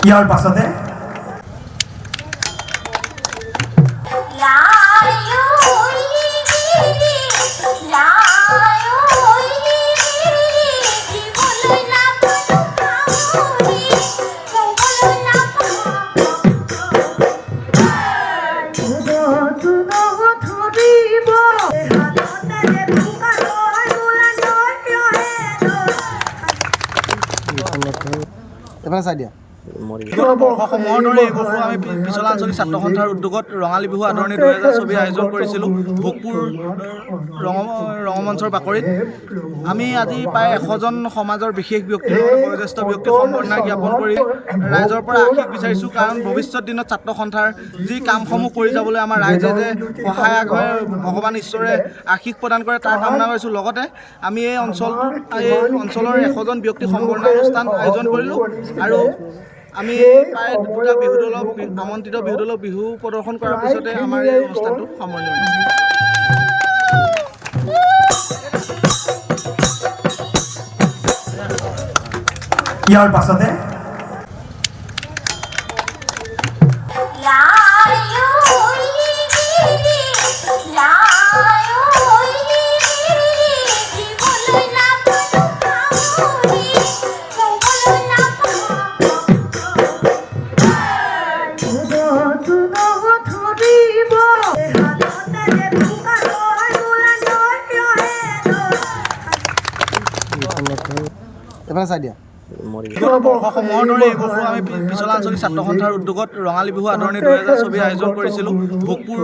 ইয়াৰ পাছতে এবাৰ চাই দিয়া বৰ্ষসমূহৰ দৰে এই বছৰো আমি পিছলা আঞ্চলিক ছাত্ৰ সন্থাৰ উদ্যোগত ৰঙালী বিহু আদৰণি 2024 আয়োজন কৰিছিলোঁ ভোগপুৰ ৰঙমঞ্চৰ বাকৰিত। আমি আজি প্ৰায় 100জন সমাজৰ বিশেষ ব্যক্তি বয়োজ্যেষ্ঠ ব্যক্তিক সম্বৰ্ধনা জ্ঞাপন কৰি ৰাইজৰ পৰা আশীষ বিচাৰিছোঁ, কাৰণ ভৱিষ্যত দিনত ছাত্ৰ সন্থাৰ যি কামসমূহ কৰি যাবলৈ আমাৰ ৰাইজে যে সহায় আগবঢ়ায় ভগৱান ঈশ্বৰে আশীষ প্ৰদান কৰে তাৰ কামনা কৰিছোঁ। লগতে আমি এই অঞ্চলৰ 100জন ব্যক্তিক সম্বৰ্ধনা অনুষ্ঠান আয়োজন কৰিলোঁ আৰু আমি প্ৰায় দুটা বিহু দলক আমন্ত্ৰিত বিহু দলক বিহু প্ৰদৰ্শন কৰাৰ পিছতে আমাৰ এই অনুষ্ঠানটো সামৰণি মাৰিছোঁ। ইয়াৰ পাছতে এবাৰ চাই দিয়া বৰ্ষসমূহৰ দৰে এই বছৰো আমি পিছলা আঞ্চলিক ছাত্ৰ সন্থাৰ উদ্যোগত ৰঙালী বিহু আদৰণি 2024 আয়োজন কৰিছিলোঁ ভোগপুৰ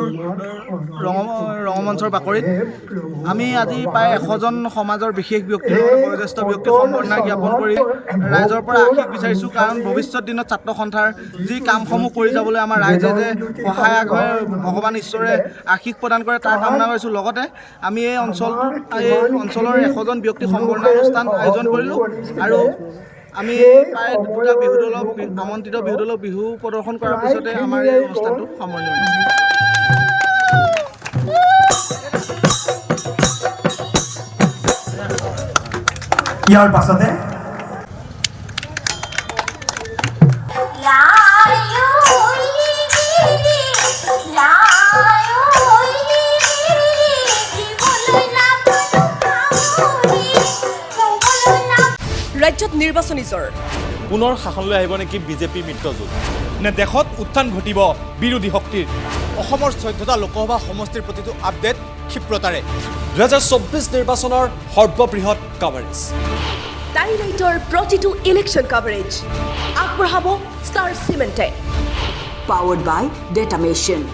ৰঙমঞ্চৰ বাকৰিত। আমি আজি প্ৰায় 100জন সমাজৰ বিশেষ ব্যক্তি বয়োজ্যেষ্ঠ ব্যক্তিক সম্বৰ্ধনা জ্ঞাপন কৰি ৰাইজৰ পৰা আশীষ বিচাৰিছোঁ, কাৰণ ভৱিষ্যত দিনত ছাত্ৰ সন্থাৰ যি কামসমূহ কৰি যাবলৈ আমাৰ ৰাইজে যে সহায় আগবঢ়ায় ভগৱান ঈশ্বৰে আশীষ প্ৰদান কৰে তাৰ কামনা কৰিছোঁ। লগতে আমি এই অঞ্চলৰ 100জন ব্যক্তিক সম্বৰ্ধনা অনুষ্ঠান আয়োজন কৰিলোঁ আৰু আমি প্ৰায় দুটা বিহু দলক আমন্ত্ৰিত বিহু দলক বিহু প্ৰদৰ্শন কৰাৰ পিছতে আমাৰ এই অনুষ্ঠানটো সামৰণি মাৰিছোঁ। ইয়াৰ পাছতে ৰাজ্যত নিৰ্বাচনী জ্বৰ। পুনৰ শাসনলৈ আহিব নেকি বিজেপি মিত্ৰজোঁট? নে দেশত উত্থান ঘটিব বিৰোধী শক্তিৰ? অসমৰ 14টা লোকসভা সমষ্টিৰ প্ৰতিটো আপডেট ক্ষিপ্ৰতাৰে 2024 নিৰ্বাচনৰ সৰ্ববৃহৎ কাভাৰেজ। টাইলাইটৰ প্ৰতিটো ইলেকশ্যন কাভাৰেজ আগবঢ়াব star চিমেণ্টে। Powered by Data Machine.